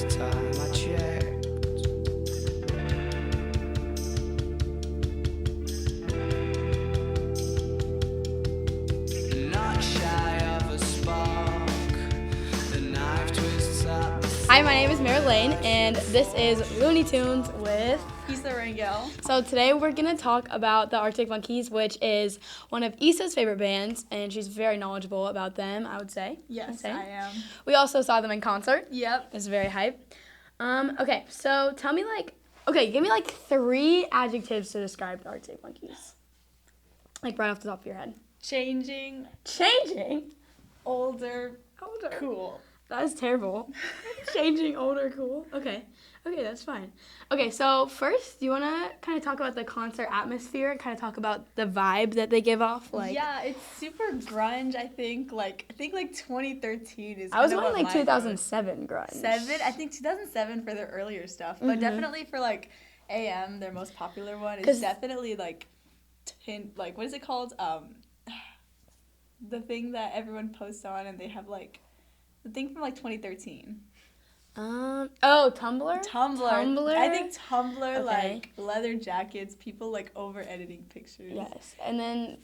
last time I checked. Not shy of a spark. The knife twists up. Hi, my name is Merritt and this is Looney Tunes with Issa Rangel. So today we're going to talk about the Arctic Monkeys, which is one of Issa's favorite bands, and she's very knowledgeable about them, I would say. Yes, I am. We also saw them in concert. Yep. It was very hype. Okay, so tell me give me 3 adjectives to describe the Arctic Monkeys. Like right off the top of your head. Changing. Older. Cool. That is terrible. Changing, older, cool. Okay, that's fine. Okay, so first, do you want to kind of talk about the concert atmosphere and kind of talk about the vibe that they give off? Yeah, it's super grunge, I think. I think 2013 is I was kind of going what 2007 grunge. I think 2007 for their earlier stuff. But definitely for, AM, their most popular one, is definitely, what is it called? The thing that everyone posts on and they have, the thing from 2013. Tumblr? Tumblr. I think Tumblr, Okay. leather jackets, people over editing pictures. Yes. And then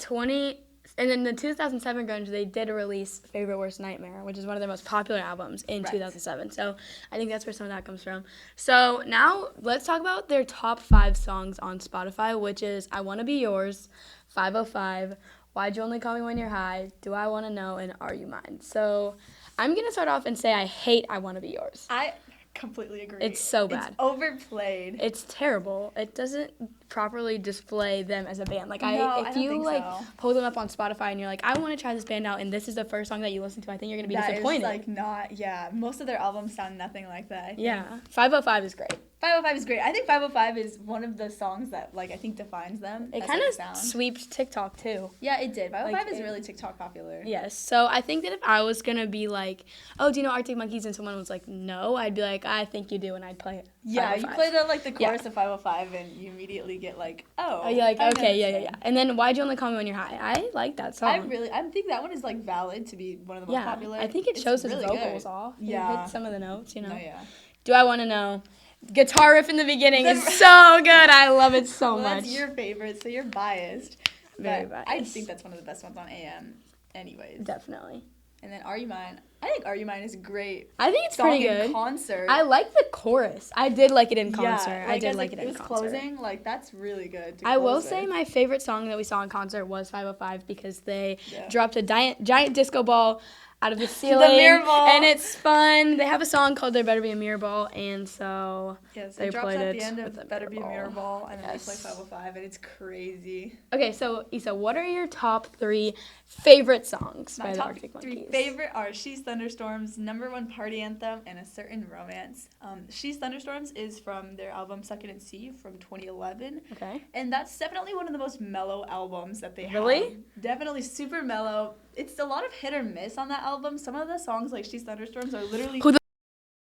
the 2007 grunge, they did release Favorite Worst Nightmare, which is one of their most popular albums in 2007. So I think that's where some of that comes from. So now let's talk about their top 5 songs on Spotify, which is I Wanna Be Yours, 505, Why'd You Only Call Me When You're High, Do I Wanna Know, and Are You Mine? So I'm going to start off and say I hate I Wanna Be Yours. I completely agree. It's so bad. It's overplayed. It's terrible. It doesn't properly display them as a band. I don't think so. Pull them up on Spotify and you're like, I want to try this band out, and this is the first song that you listen to, I think you're going to be disappointed. That is most of their albums sound nothing like that, I think. Yeah. 505 is great. 505 is great. I think 505 is one of the songs that, I think defines them. It kind of sweeps TikTok, too. Yeah, it did. 505 is really TikTok popular. Yes. So I think that if I was going to be like, oh, do you know Arctic Monkeys? And someone was like, no, I'd be like, I think you do, and I'd play it. Yeah, you play the chorus of 505, and you immediately get oh. You're like, okay, yeah. And then Why'd You Only Call Me When You're High? I like that song. I think that one is valid to be one of the most popular. I think it shows his really vocals good. off. Yeah. It hits some of the notes, No, yeah. Do I Want to Know? Guitar riff in the beginning is so good. I love it so much. That's your favorite, so you're biased. Very biased. I think that's one of the best ones on AM anyways. Definitely. And then Are You Mine? I think Are You Mine is great. I think it's pretty good. In concert. I like the chorus. I did like it in concert. Yeah, I did like it in concert. Closing, that's really good. I will say my favorite song that we saw in concert was 505 because they dropped a giant disco ball out of the ceiling. The mirror ball. And it's fun. They have a song called There Better Be a Mirror Ball, and so they drops played at it the end with of Better Be a Mirror Ball, and then they play 505, and it's crazy. Okay, so Issa, what are your top 3 favorite songs by the Arctic Monkeys? My top 3 favorite are She's Thunderstorms, Number 1 Party Anthem, and A Certain Romance. She's Thunderstorms is from their album Suck It and See from 2011. Okay. And that's definitely one of the most mellow albums that they have. Really? Definitely super mellow. It's a lot of hit or miss on that album. Some of the songs, like She's Thunderstorms, are literally... Who the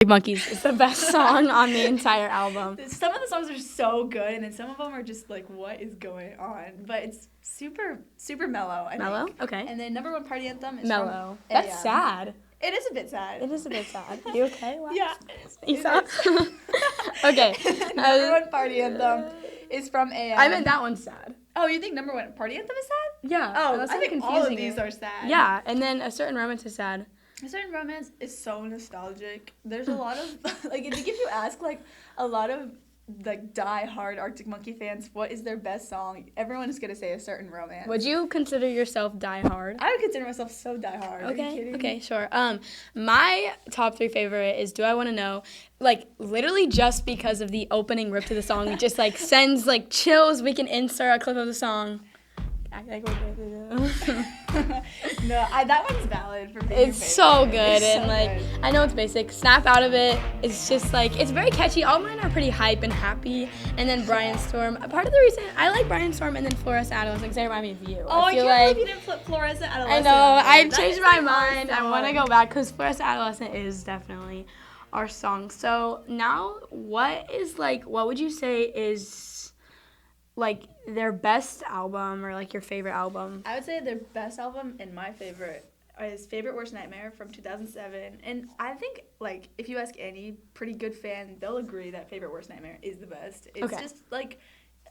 Monkeys is the best song on the entire album. Some of the songs are so good, and then some of them are just what is going on? But it's super, super mellow, I Mellow? think. Okay. And then Number 1 Party Anthem is mellow. From That's AM. sad. It is a bit sad. It is a bit sad. You okay? What? Yeah. Issa? Okay. Number 1 Party Anthem is from AM. I meant that one's sad. Oh, you think Number 1 Party Anthem is sad? Yeah. Oh, I think all of these are sad. Yeah, and then A Certain Romance is sad. A Certain Romance is so nostalgic. There's a lot of, I think if you ask, a lot of, die-hard Arctic Monkey fans, what is their best song? Everyone is going to say A Certain Romance. Would you consider yourself die-hard? I would consider myself so die-hard. Are you kidding? Okay, sure. My top 3 favorite is Do I Want to Know? Literally just because of the opening rip to the song, it just, sends, chills. We can insert a clip of the song. Act like we're good. No, that one's valid for being It's so good, and good. I know it's basic. Snap Out of It. It's just it's very catchy. All mine are pretty hype and happy. And then Brian Storm. Part of the reason I like Brian Storm and then Fluorescent Adolescent because they remind me of you. Oh, I can't believe you didn't flip Fluorescent Adolescent. I know. I changed my mind. I want to go back because Fluorescent Adolescent is definitely our song. So now, what would you say is their best album or your favorite album? I would say their best album and my favorite is Favorite Worst Nightmare from 2007. And I think, like, if you ask any pretty good fan, they'll agree that Favorite Worst Nightmare is the best. It's just, like,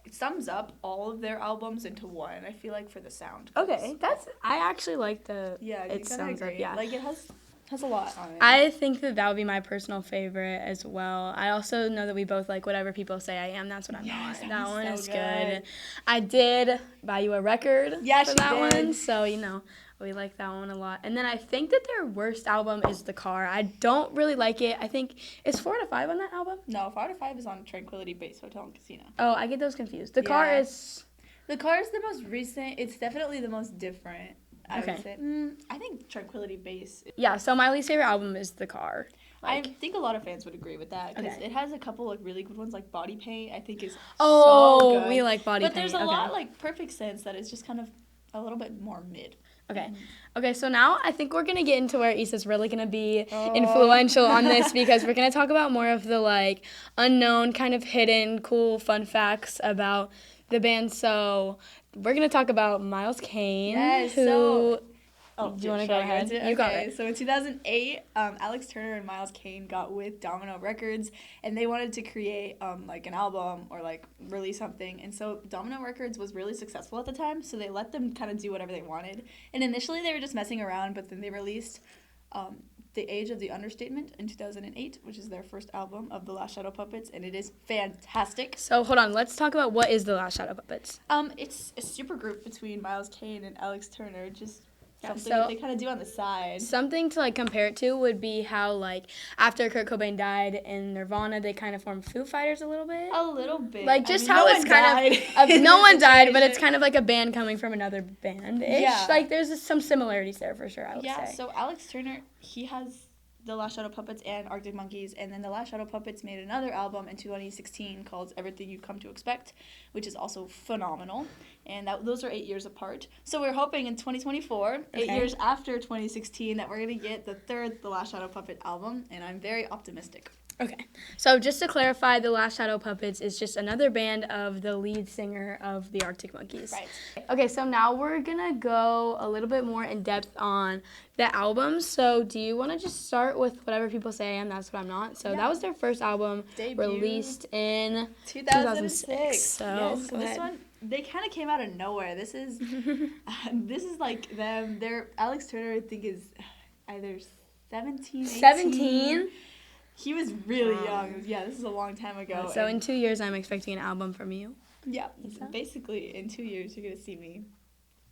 it sums up all of their albums into one, I feel like, for the sound. Okay, I actually like the, Yeah, it sounds agree. like, yeah. Like, it has a lot on it. I think that would be my personal favorite as well. I also know that we both like Whatever People Say I Am, That's What I'm Not. That one is good. I did buy you a record for that one, so, you know, we like that one a lot. And then I think that their worst album is The Car. I don't really like it. I think, is 4 out of 5 on that album? No, 4 out of 5 is on Tranquility Base Hotel and Casino. Oh, I get those confused. The Car is the most recent. It's definitely the most different, I would say. I think Tranquility Base. Yeah, so my least favorite album is The Car. I think a lot of fans would agree with that because it has a couple like really good ones, like Body Paint. I think is so good. We like Body Paint. But there's a lot like Perfect Sense that is just kind of a little bit more mid. Okay, so now I think we're going to get into where Issa's really going to be influential on this because we're going to talk about more of the, like, unknown, kind of hidden, cool, fun facts about the band. So we're going to talk about Miles Kane, do you want to go ahead? You got it. So in 2008, Alex Turner and Miles Kane got with Domino Records, and they wanted to create like an album or like release something. And so Domino Records was really successful at the time, so they let them kind of do whatever they wanted. And initially they were just messing around, but then they released The Age of the Understatement in 2008, which is their first album of The Last Shadow Puppets, and it is fantastic. So hold on, let's talk about what is The Last Shadow Puppets. It's a super group between Miles Kane and Alex Turner, just something so that they kind of do on the side. Something to, like, compare it to would be how, like, after Kurt Cobain died in Nirvana, they kind of formed Foo Fighters a little bit. A little bit. Like, just how it's kind of... no one died, but it's kind of like a band coming from another band-ish. Yeah. Like, there's some similarities there for sure, I would say. Yeah, so Alex Turner, he has The Last Shadow Puppets and Arctic Monkeys, and then The Last Shadow Puppets made another album in 2016 called Everything You've Come to Expect, which is also phenomenal. And those are 8 years apart. So we're hoping in 2024, 8 years after 2016, that we're going to get the third The Last Shadow Puppet album, and I'm very optimistic. Okay. So just to clarify, The Last Shadow Puppets is just another band of the lead singer of the Arctic Monkeys. Right. Okay, so now we're going to go a little bit more in depth on the albums. So do you want to just start with Whatever People Say I Am, That's What I'm Not? So that was their first album, released in 2006. So this one, they kind of came out of nowhere. This is like them. Alex Turner, I think, is either 17, 18. 17? He was really young. Yeah, this is a long time ago. So in 2 years, I'm expecting an album from you. Yeah, basically in 2 years, you're going to see me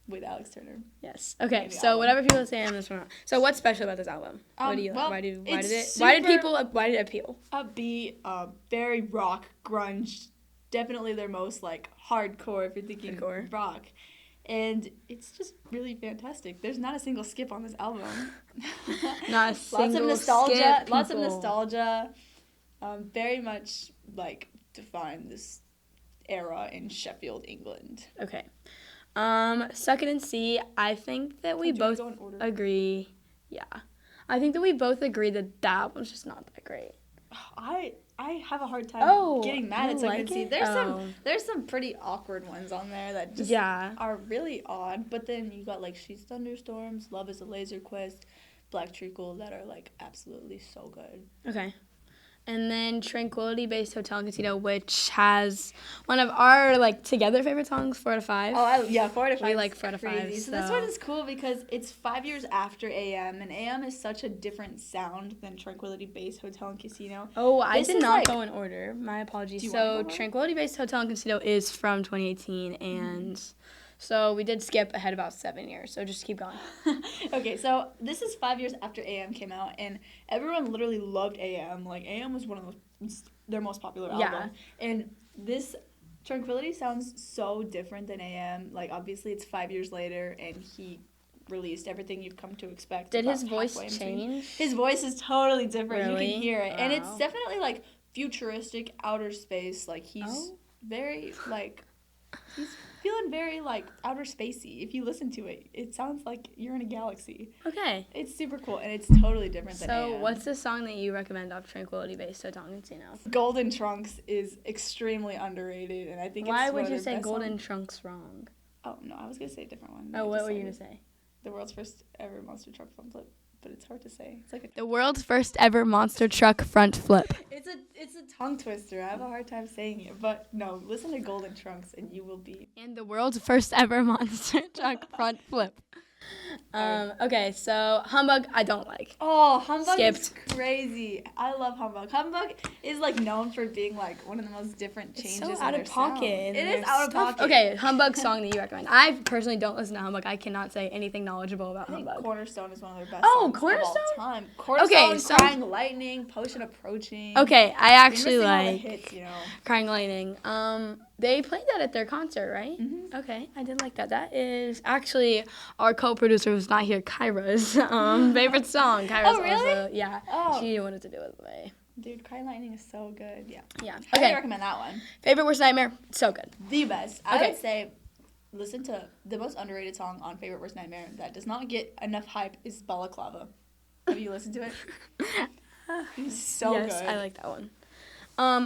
with Alex Turner. Yes. Okay, so Whatever People Say I Am, That's What I'm Not. So what's special about this album? What do you like? Why did it appeal? Upbeat, very rock, grunge. Definitely their most, like, hardcore, if you're thinking rock. And it's just really fantastic. There's not a single skip on this album. Not a single Lots of nostalgia. Very much, like, define this era in Sheffield, England. Okay. Suck It and See, I think that we both agree. Yeah. I think that we both agree that that album's just not that great. I have a hard time getting mad at Suck It and See. There's some pretty awkward ones on there that just are really odd. But then you got, like, She's Thunderstorms, Love is a Laser Quest, Black Treacle that are, like, absolutely so good. Okay. And then Tranquility Base Hotel and Casino, which has one of our, like, together favorite songs, 4 out of 5. Oh, 4 out of 5. We like 4 out of 5. So this one is cool because it's 5 years after AM, and AM is such a different sound than Tranquility Base Hotel and Casino. Oh, I did not go in order. My apologies. So Tranquility Base Hotel and Casino is from 2018, and... So we did skip ahead about 7 years, so just keep going. Okay, so this is 5 years after AM came out, and everyone literally loved AM. Like, AM was one of their most popular albums. And this Tranquility sounds so different than AM. Like, obviously, it's 5 years later, and he released Everything You've Come to Expect. Did his voice change? His voice is totally different. Really? You can hear it. Wow. And it's definitely, like, futuristic, outer space. Like, he's very, like... He's feeling very, like, outer spacey. If you listen to it, it sounds like you're in a galaxy. Okay. It's super cool, and it's totally different than AM. So what's the song that you recommend off Tranquility Base Hotel and Casino? Golden Trunks is extremely underrated, and I think Why would you say Golden Trunks wrong? Oh, no, I was going to say a different one. Oh, what were you going to say? The world's first ever monster truck front flip, but it's hard to say. It's like a The world's first ever monster truck front flip. it's a tongue twister. I have a hard time saying it, but no, listen to Golden Trunks and you will be. And the world's first ever monster truck front flip. Okay, so Humbug I don't like. Oh, Humbug is Skipped. crazy. I love Humbug. Humbug is like known for being like one of the most different changes. It's so in out their of pocket. sound. and It is their out of stuff. pocket. Okay, Humbug song that you recommend. I personally don't listen to Humbug. I cannot say anything knowledgeable about I think Humbug. Cornerstone is one of their best Oh, songs Cornerstone? of all time. Cornerstone, Okay, so- Crying Lightning, Potion Approaching. Okay, I You're actually missing all the like hits, you know. Crying Lightning. They played that at their concert, right? Mhm. Okay, I did like that. That is actually our co-producer who's not here, Kyra's favorite song. Kyra's Oh, really? also, yeah. Oh. She wanted to do it with me. Dude, Crying Lightning is so good. Yeah. Yeah. Highly Okay. recommend that one. Favorite worst nightmare? So good. The best. I Okay. would say listen to the most underrated song on Favorite Worst Nightmare that does not get enough hype is Balaclava. Have you listened to it? It's so yes, good. I like that one.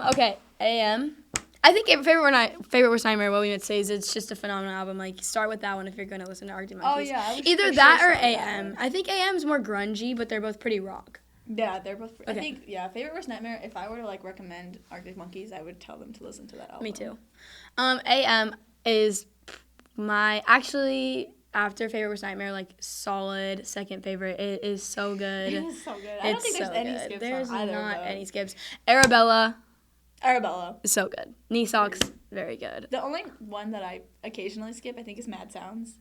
Okay, AM. I think favorite worst nightmare. What we would say is it's just a phenomenal album. Like start with that one if you're going to listen to Arctic Monkeys. Oh, yeah, I would Either for that sure or start with that AM. one. I think AM's more grungy, but they're both pretty rock. Yeah, they're both. I Okay. think Favorite Worst Nightmare. If I were to like recommend Arctic Monkeys, I would tell them to listen to that album. Me too. AM is my actually after favorite worst nightmare like solid second favorite. It is so good. It is so good. I don't think there's any good. skips There's on either. not of any those. skips. Arabella Arabella. is so good. Knee socks very good. The only one that I occasionally skip, I think, is Mad Sounds.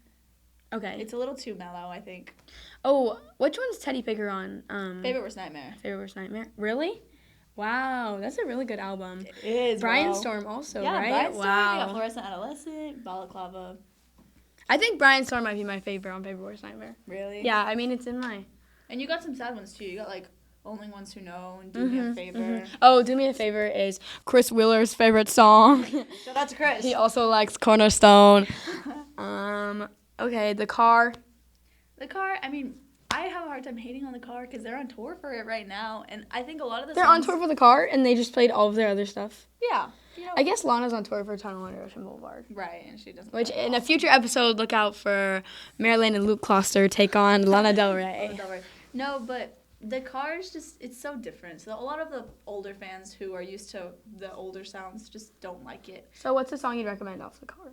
Okay. It's a little too mellow, I think. Oh, which one's Teddy Picker on? Favorite Worst Nightmare. Favorite worst nightmare. Really? Wow, that's a really good album. It is. Brian bro. Storm also, Yeah, right? Brian Storm. Wow. You got Fluorescent Adolescent, Balaclava. I think Brian Storm might be my favorite on Favorite Worst Nightmare. Really? Yeah, I mean it's in my. And you got some sad ones too. You got like Only Ones Who Know and Do Me a Favor. Oh, Do Me a Favor is Chris Wheeler's favorite song. Shout out to Chris. He also likes Cornerstone. Okay, The Car. The Car, I mean, I have a hard time hating on The Car because they're on tour for it right now. And I think a lot of the They're on songs- tour for The Car, and they just played all of their other stuff. Yeah. You know, I guess Lana's on tour for Tunnel Under Ocean Boulevard. right, and she doesn't. Which, in a future episode, look out for Marilyn and Luke Kloster take on Lana Del Rey. No, but The Car is just, it's so different. So a lot of the older fans who are used to the older sounds just don't like it. So what's the song you'd recommend off The Car?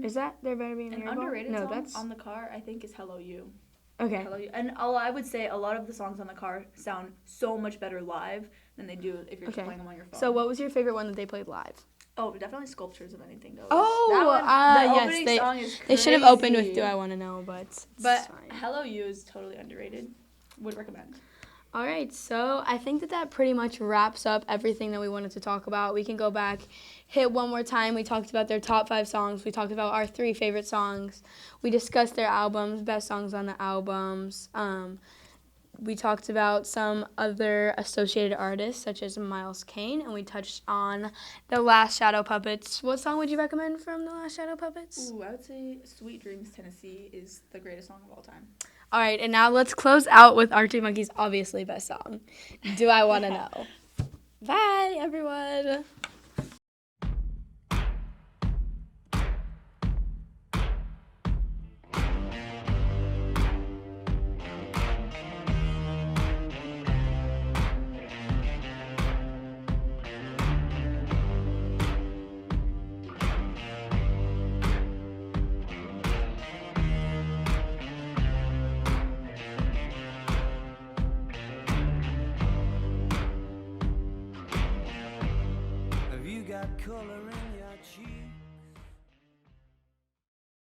Is that There Better Be an An Airball? underrated No, song that's... on The Car, I think, is Hello You. Okay. Hello You. And I would say a lot of the songs on The Car sound so much better live than they do if you're just Okay. playing them on your phone. So what was your favorite one that they played live? Oh, definitely Sculptures of Anything Goes. Oh, That one, the yes, opening they- song is They should have opened with crazy. Do I Want to Know, but it's But fine. Hello You is totally underrated. Would recommend. All right, so I think that pretty much wraps up everything that we wanted to talk about. We can go back, hit one more time. We talked about their top 5 songs. We talked about our 3 favorite songs. We discussed their albums, best songs on the albums. We talked about some other associated artists, such as Miles Kane, and we touched on The Last Shadow Puppets. What song would you recommend from The Last Shadow Puppets? Ooh, I would say Sweet Dreams Tennessee is the greatest song of all time. All right, and now let's close out with Arctic Monkeys' obviously best song, Do I Want to Know. Bye, everyone. Have you got color in your cheek?